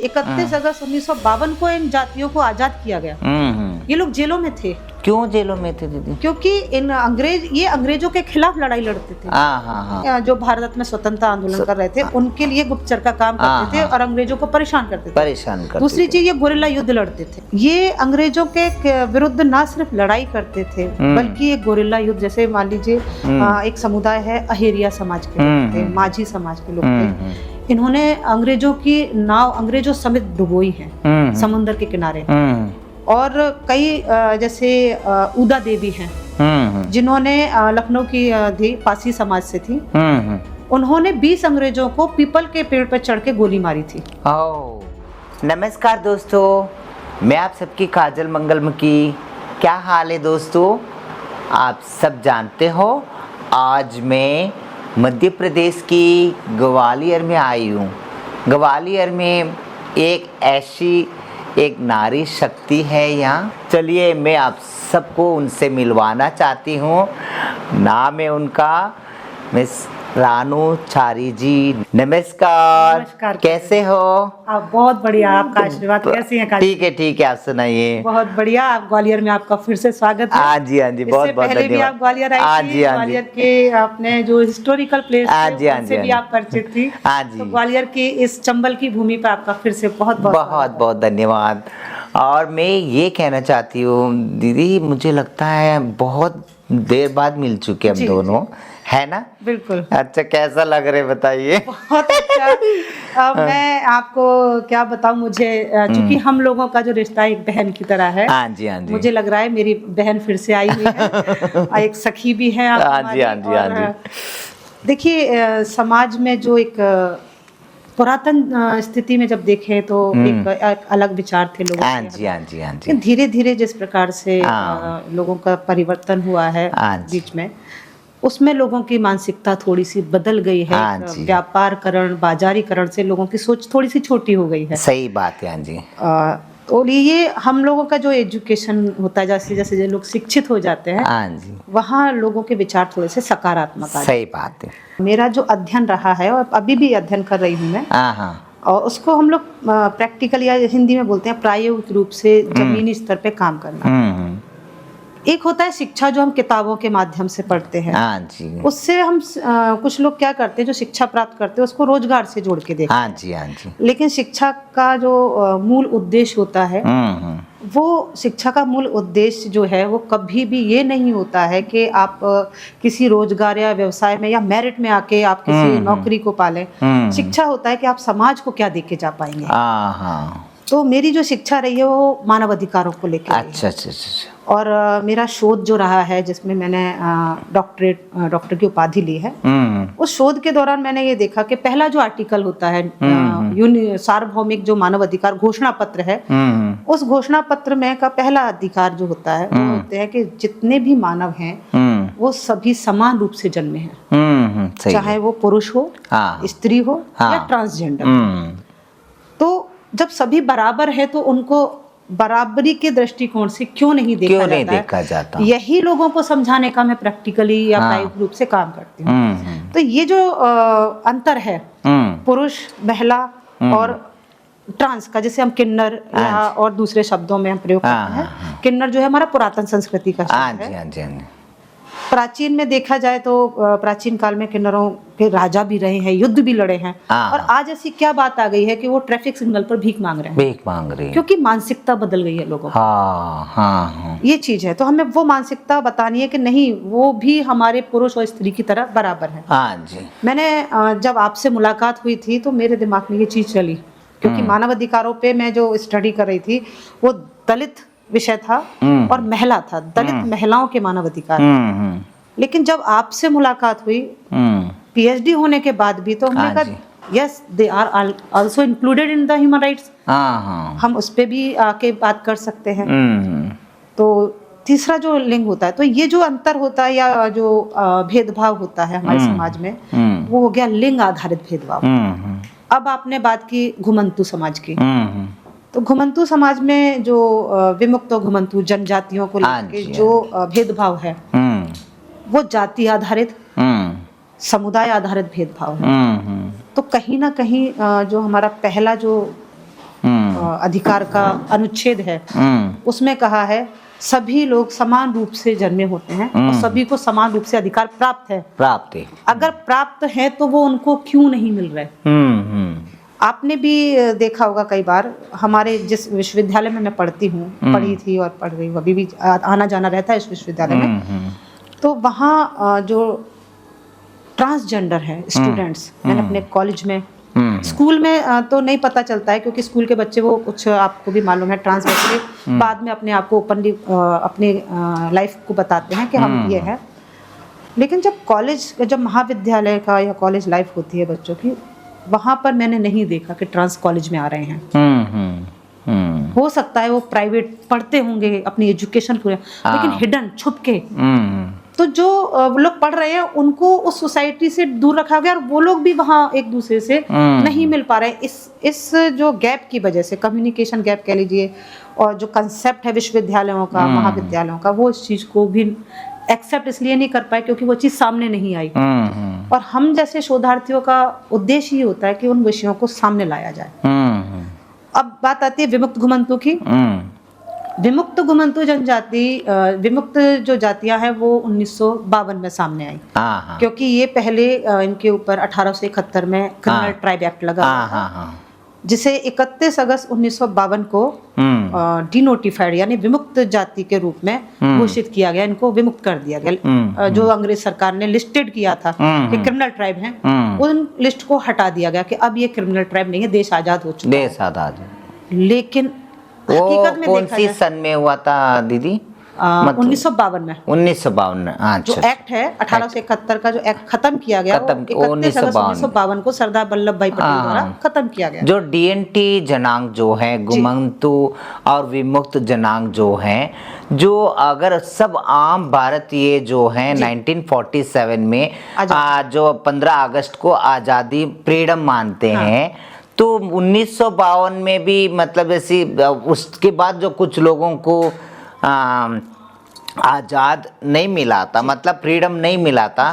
31 अगस्त 1952 को इन जातियों को आजाद किया गया। ये लोग जेलों में थे। क्यों जेलों में थे दीदी? क्योंकि ये अंग्रेजों के खिलाफ लड़ाई लड़ते थे। हाँ। जो भारत में स्वतंत्रता आंदोलन कर रहे थे, उनके लिए गुप्तचर का काम करते थे और अंग्रेजों को परेशान करते थे। दूसरी चीज, ये गोरिल्ला युद्ध लड़ते थे। ये अंग्रेजों के विरुद्ध ना सिर्फ लड़ाई करते थे, बल्कि ये गोरिल्ला युद्ध, जैसे मान लीजिए एक समुदाय है अहेरिया समाज के लोग थे, माझी समाज के लोग थे। इन्होंने अंग्रेजों की नाव अंग्रेजों समेत डुबोई है समुद्र के किनारे। और कई जैसे उदा देवी हैं जिन्होंने लखनऊ की थी, पासी समाज से थी। उन्होंने 20 अंग्रेजों को पीपल के पेड़ पर चढ़ के गोली मारी थी। नमस्कार दोस्तों, मैं आप सबकी काजल मंगलम की। क्या हाल है दोस्तों? आप सब जानते हो आज मैं मध्य प्रदेश की ग्वालियर में आई हूँ। ग्वालियर में एक नारी शक्ति है यहाँ। चलिए मैं आप सबको उनसे मिलवाना चाहती हूँ। नाम है उनका मिस रानू चारी जी। नमस्कार। कैसे हो आप? बहुत बढ़िया, आपका आशीर्वाद। कैसी हैं? ठीक है, आप सुनाइए। बहुत बढ़िया। आप ग्वालियर में, आपका फिर से स्वागत है। हाँ जी, बहुत बहुत पहले भी आप ग्वालियर आई थी। ग्वालियर के आपने जो हिस्टोरिकल प्लेस उनसे भी आप परिचित थी। तो ग्वालियर की इस चंबल की भूमि पर आपका फिर से बहुत बहुत धन्यवाद। और मैं ये कहना चाहती हूँ दीदी, मुझे लगता है बहुत देर बाद मिल चुके हम दोनों, है ना? बिल्कुल। अच्छा, कैसा लग रहा है बताइए? बहुत अच्छा। मैं आपको क्या बताऊं, मुझे चूंकि हम लोगों का जो रिश्ता एक बहन की तरह है। हाँ जी। मुझे लग रहा है मेरी बहन फिर से आई हुई है। एक सखी भी है आप हमारी। देखिए, समाज में जो एक पुरातन स्थिति में जब देखें तो एक अलग विचार थे लोगों के। हाँ जी। धीरे धीरे जिस प्रकार से लोगों का परिवर्तन हुआ है बीच में, उसमें लोगों की मानसिकता थोड़ी सी बदल गई है। व्यापारकरण, बाजारीकरण से लोगों की सोच थोड़ी सी छोटी हो गई है। सही बात है। हाँ जी। और ये हम लोगों का जो एजुकेशन होता है, जैसे जैसे लोग शिक्षित हो जाते हैं, हाँ जी, वहाँ लोगों के विचार थोड़े से सकारात्मक आते हैं। सही बात है। मेरा जो अध्ययन रहा है और अभी भी अध्ययन कर रही हूँ मैं, और उसको हम लोग प्रैक्टिकल या हिंदी में बोलते हैं प्रायोगिक रूप से जमीनी स्तर पे काम करना। एक होता है शिक्षा, जो हम किताबों के माध्यम से पढ़ते हैं। हाँ जी। उससे हम कुछ लोग क्या करते हैं, जो शिक्षा प्राप्त करते हैं उसको रोजगार से जोड़ के देखते हैं। हाँ जी। लेकिन शिक्षा का जो मूल उद्देश्य होता है, वो शिक्षा का मूल उद्देश्य जो है वो कभी भी ये नहीं होता है कि आप किसी रोजगार या व्यवसाय में या मेरिट में आके आप किसी नौकरी को पालें। शिक्षा होता है कि आप समाज को क्या देके जा पाएंगे। तो मेरी जो शिक्षा रही है वो मानव अधिकारों को लेकर। अच्छा। और मेरा शोध जो रहा है, जिसमें मैंने डॉक्टर की उपाधि ली है, उस शोध के दौरान मैंने ये देखा कि पहला जो आर्टिकल होता है सार्वभौमिक जो मानव अधिकार घोषणा पत्र है, उस घोषणा पत्र में का पहला अधिकार जो होता है वो होते हैं कि जितने भी मानव हैं वो सभी समान रूप से जन्मे हैं, चाहे वो पुरुष हो, स्त्री हो या ट्रांसजेंडर। तो जब सभी बराबर है तो उनको बराबरी के दृष्टिकोण से क्यों नहीं देखा जाता? यही लोगों को समझाने का मैं प्रैक्टिकली या प्रायोगिक रूप से काम करती हूँ। तो ये जो अंतर है पुरुष, महिला और ट्रांस का, जैसे हम किन्नर या और दूसरे शब्दों में हम प्रयोग करते हैं। किन्नर जो है हमारा पुरातन संस्कृति का शब्द है। प्राचीन में देखा जाए तो प्राचीन काल में किन्नरों के राजा भी रहे हैं, युद्ध भी लड़े हैं। और आज ऐसी क्या बात आ गई है कि वो ट्रैफिक सिग्नल पर भीख मांग रहे हैं, क्योंकि मानसिकता बदल गई है लोगों की। ये चीज है, तो हमें वो मानसिकता बतानी है कि नहीं, वो भी हमारे पुरुष और स्त्री की तरह बराबर है। मैंने जब आपसे मुलाकात हुई थी तो मेरे दिमाग में ये चीज चली, क्योंकि मानव अधिकारों पे मैं जो स्टडी कर रही थी वो दलित विषय था और महिला था, दलित महिलाओं के मानव अधिकार। लेकिन जब आपसे मुलाकात हुई पीएचडी होने के बाद भी, तो हमने कहा yes, they are also included in the human rights. हम उस पे भी आके बात कर सकते हैं। तो तीसरा जो लिंग होता है, तो ये जो अंतर होता है या जो भेदभाव होता है हमारे समाज में, वो हो गया लिंग आधारित भेदभाव। अब आपने बात की घुमंतू समाज की, तो घुमंतू समाज में जो विमुक्त घुमंतू जनजातियों को लेकर जो भेदभाव है वो जाति आधारित, समुदाय आधारित भेदभाव है। तो कहीं ना कहीं जो हमारा पहला जो अधिकार का अनुच्छेद है, उसमें कहा है सभी लोग समान रूप से जन्मे होते हैं और सभी को समान रूप से अधिकार प्राप्त है। अगर प्राप्त है तो वो उनको क्यों नहीं मिल रहे? आपने भी देखा होगा कई बार, हमारे जिस विश्वविद्यालय में मैं पढ़ी थी और पढ़ रही हूँ, अभी भी आना जाना रहता है इस विश्वविद्यालय में, तो वहाँ जो ट्रांसजेंडर है स्टूडेंट्स, मैंने अपने कॉलेज में, स्कूल में तो नहीं पता चलता है क्योंकि स्कूल के बच्चे वो कुछ, आपको भी मालूम है, ट्रांस बच्चे बाद में अपने आप को ओपनली अपने लाइफ को बताते हैं कि हम ये है। लेकिन जब महाविद्यालय का या कॉलेज लाइफ होती है बच्चों की, वहाँ पर मैंने नहीं देखा कि ट्रांस कॉलेज में आ रहे हैं। हो सकता है वो प्राइवेट पढ़ते होंगे अपनी एजुकेशन पूरे, लेकिन हिडन, छुप के। तो जो लोग पढ़ रहे हैं उनको उस सोसाइटी से दूर रखा गया और वो लोग भी वहाँ एक दूसरे से नहीं मिल पा रहे हैं। इस जो गैप की वजह से, कम्युनिकेशन गैप कह लीजिए, और जो कंसेप्ट है विश्वविद्यालयों का, महाविद्यालयों का, वो इस चीज को भी एक्सेप्ट इसलिए नहीं कर पाए क्योंकि वो चीज सामने नहीं आई। और हम जैसे शोधार्थियों का उद्देश्य ये होता है कि उन विषयों को सामने लाया जाए। अब बात आती है विमुक्त घुमंतु की। विमुक्त घुमंतु जनजाति, विमुक्त जो जातियां हैं वो 1952 में सामने आई, क्योंकि ये पहले इनके ऊपर 1871 में क्रिमिनल ट्राइब एक्ट लगा था, जिसे 31 अगस्त 1952 को डिनोटिफाइड यानी विमुक्त जाति के रूप में घोषित किया गया। इनको विमुक्त कर दिया गया। जो अंग्रेज सरकार ने लिस्टेड किया था कि क्रिमिनल ट्राइब हैं, उन लिस्ट को हटा दिया गया कि अब ये क्रिमिनल ट्राइब नहीं है, देश आजाद हो चुका है। देश आजाद। लेकिन हकीकत में कौन सी सन में हुआ था दीदी? 1952 में। 1952 में। जो एक्ट है 1871 का, जो एक्ट खत्म किया गया, 31 अगस्त 1952 को सरदार वल्लभ भाई पटेल द्वारा खत्म किया गया। जो डीएनटी जनांग जो है, घुमंतु और विमुक्त जनांग जो हैं, जो अगर सब आम भारतीय जो हैं 1947 में जो 15 अगस्त को आज़ादी फ्रीडम मानते हैं, तो 1952 में भी मतलब ऐसी, उसके बाद जो कुछ लोगों को आज़ाद नहीं मिला था, मतलब फ्रीडम नहीं मिला था,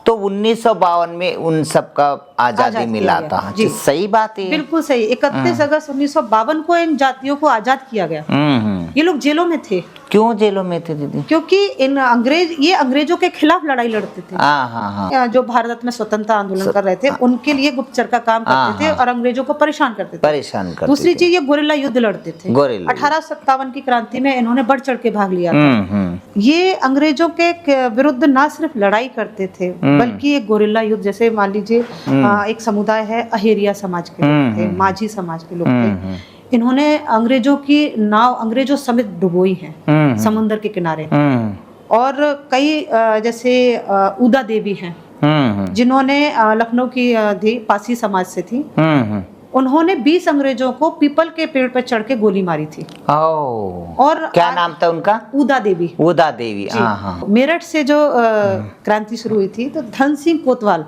तो 1952 में उन सब का आज़ादी मिला था। सही बात है, बिल्कुल सही। 31 अगस्त 1952 को इन जातियों को आज़ाद किया गया। ये लोग जेलों में थे। क्यों जेलों में थे दीदी? क्योंकि ये अंग्रेजों के खिलाफ लड़ाई लड़ते थे। जो भारत में स्वतंत्रता आंदोलन कर रहे थे, उनके लिए गुप्तचर का काम करते थे और अंग्रेजों को परेशान करते थे। दूसरी चीज, ये गोरिल्ला युद्ध लड़ते थे। 1857 की क्रांति में इन्होंने बढ़ चढ़ के भाग लिया था। ये अंग्रेजों के विरुद्ध ना सिर्फ लड़ाई करते थे, बल्कि एक गोरिल्ला युद्ध, जैसे मान लीजिए एक समुदाय है अहेरिया समाज के लोग थे, माझी समाज के लोग थे। इन्होंने अंग्रेजों की नाव अंग्रेजों समेत डुबोई है समुद्र के किनारे। और कई जैसे उदा देवी हैं, जिन्होंने लखनऊ की थी, पासी समाज से थी। उन्होंने 20 अंग्रेजों को पीपल के पेड़ पर चढ़ के गोली मारी थी। और क्या नाम था उनका? उदा देवी। उदा देवी। मेरठ से जो क्रांति शुरू हुई थी, तो धन सिंह कोतवाल,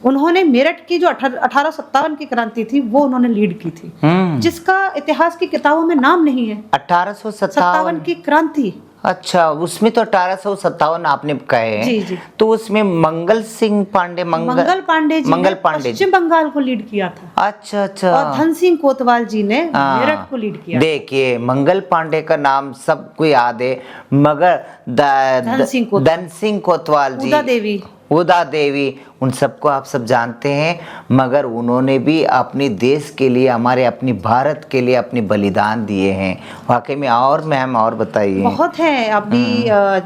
उन्होंने मेरठ की जो 1857 की क्रांति थी वो उन्होंने लीड की थी, जिसका इतिहास की किताबों में नाम नहीं है। 1857 की क्रांति। अच्छा, उसमें तो 1857 आपने कहे हैं। जी। तो उसमें मंगल पांडे जी पश्चिम बंगाल को लीड किया था। अच्छा। और धन सिंह कोतवाल जी ने मेरठ को लीड किया। देखिए, मंगल पांडे का नाम सबको याद है, मगर धन सिंह कोतवाल जी, उदा देवी, उन सबको आप सब जानते हैं, मगर उन्होंने भी अपने देश के लिए, हमारे अपनी भारत के लिए अपने बलिदान दिए हैं। वाकई में। और मैम और बताइए। बहुत है अभी,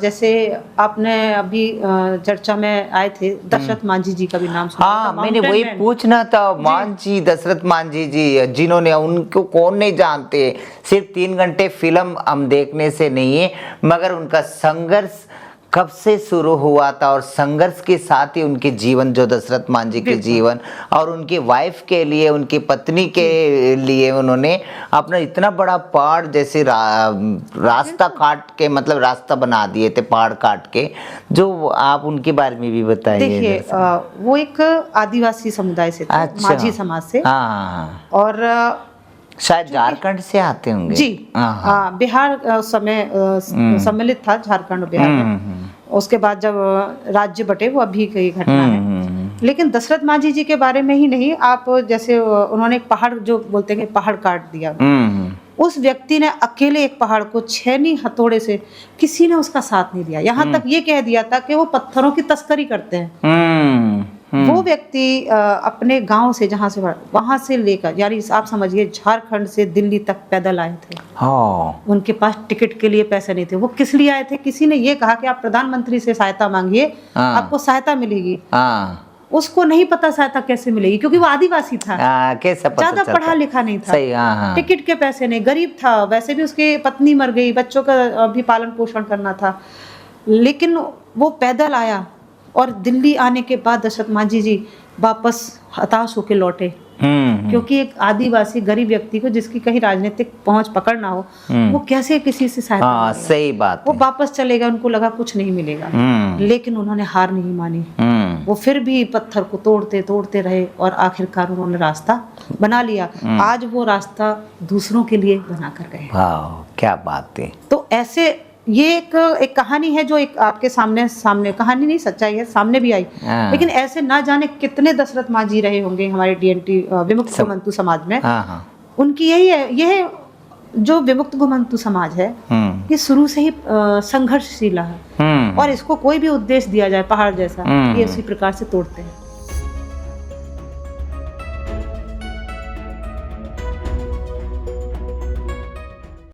जैसे आपने अभी चर्चा में आए थे, दशरथ मांझी जी का भी नाम सुना? हाँ, मैंने वही पूछना था। मांझी, दशरथ मांझी जी, जिन्होंने, उनको कौन नहीं जानते, सिर्फ 3 घंटे फिल्म हम देखने से नहीं है, मगर उनका संघर्ष कब से शुरू हुआ था, और संघर्ष के साथ ही उनके जीवन, जो दशरथ मांझी के जीवन और उनकी वाइफ के लिए, उनकी पत्नी के लिए उन्होंने अपना इतना बड़ा पहाड़ जैसे रास्ता काट के, मतलब रास्ता बना दिए थे पहाड़ काट के। जो आप उनके बारे में भी बताइए। देखिए, वो एक आदिवासी समुदाय से थे, माझी समाज से। और शायद झारखंड से आते होंगे। जी, बिहार समय सम्मिलित था, झारखंड और बिहार में। उसके बाद जब राज्य बटे, वो अभी की घटना है। लेकिन दशरथ माझी जी के बारे में ही नहीं, आप जैसे उन्होंने एक पहाड़, जो बोलते हैं कि पहाड़ काट दिया, उस व्यक्ति ने अकेले एक पहाड़ को छेनी हथौड़े से, किसी ने उसका साथ नहीं दिया। यहाँ तक ये कह दिया था कि वो पत्थरों की तस्करी करते हैं। वो व्यक्ति अपने गांव से, जहाँ से वहां से लेकर, यानी आप समझिए झारखंड से दिल्ली तक पैदल आए थे। उनके पास टिकट के लिए पैसे नहीं थे। वो किस लिए आए थे? किसी ने ये कहा कि आप प्रधानमंत्री से सहायता मांगिए, आपको सहायता मिलेगी। उसको नहीं पता सहायता कैसे मिलेगी, क्योंकि वो आदिवासी था, ज्यादा पढ़ा लिखा नहीं था। सही, टिकट के पैसे नहीं, गरीब था, वैसे भी उसकी पत्नी मर गई, बच्चों का भी पालन पोषण करना था। लेकिन वो पैदल आया, और दिल्ली आने के बाद दशरथ माझी जी वापस हताश होकर लौटे, क्योंकि एक आदिवासी गरीब व्यक्ति को, जिसकी कहीं राजनीतिक पहुंच पकड़ ना हो, वो कैसे किसी से सहायता सही बात, वो वापस चले गए। उनको लगा कुछ नहीं मिलेगा, लेकिन उन्होंने हार नहीं मानी। वो फिर भी पत्थर को तोड़ते तोड़ते रहे, और आखिरकार उन्होंने रास्ता बना लिया। आज वो रास्ता दूसरों के लिए बना कर गए। क्या बात है। तो ऐसे ये एक कहानी है, जो एक आपके सामने कहानी नहीं, सच्चाई है, सामने भी आई। लेकिन ऐसे ना जाने कितने दशरथ माझी रहे होंगे हमारे डीएनटी विमुक्त घुमंतु समाज में। उनकी यही है, यह जो विमुक्त घुमंतु समाज है, ये शुरू से ही संघर्षशील है, और इसको कोई भी उद्देश्य दिया जाए पहाड़ जैसा, ये उसी प्रकार से तोड़ते हैं।